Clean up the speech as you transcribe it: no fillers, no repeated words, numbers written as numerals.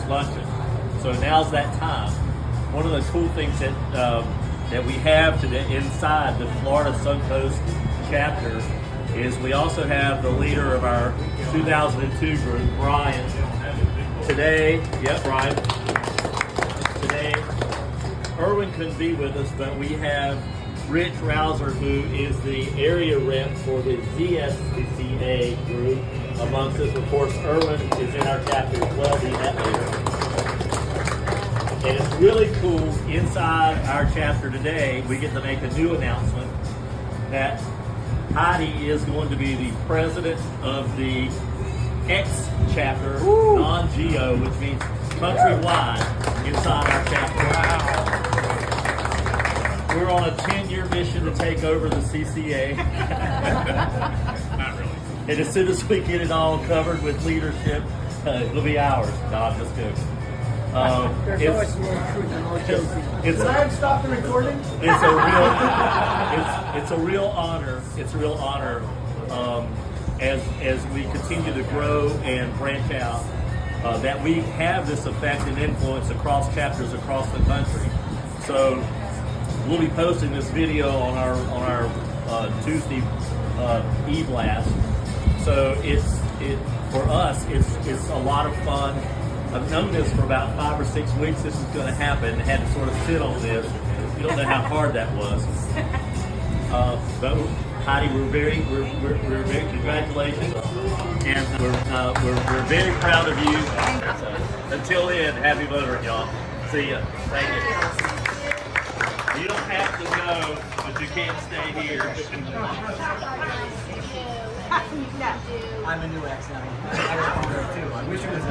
luncheon. So now's that time. One of the cool things that that we have today inside the Florida Suncoast chapter is we also have the leader of our 2002 group, Brian. Today, Brian. Today, Erwin couldn't be with us, but we have Rich Rouser, who is the area rep for the ZSCCA group amongst us. Of course, Erwin is in our chapter as well, being that leader. And it's really cool, inside our chapter today, we get to make a new announcement that Heidi is going to be the president of the X chapter, non-geo, which means countrywide, inside our chapter. Wow. We're on a 10-year mission to take over the CCA. Not really. And as soon as we get it all covered with leadership, it'll be ours. No, I'm just joking. There's always more truth than all joking. Can I stop the recording? It's a real honor. It's a real honor as we continue to grow and branch out that we have this effect and influence across chapters across the country. So we'll be posting this video on our Tuesday e-blast. So for us it's a lot of fun. I've known this for about 5 or 6 weeks. This is going to happen. I had to sort of sit on this. You don't know how hard that was. But Heidi, we're very congratulations, and we're very proud of you. So, until then, happy motoring, y'all. See ya. Thank you. You don't have to go, but you can't stay here. I'm a new ex now. I was on her too. I wish it was a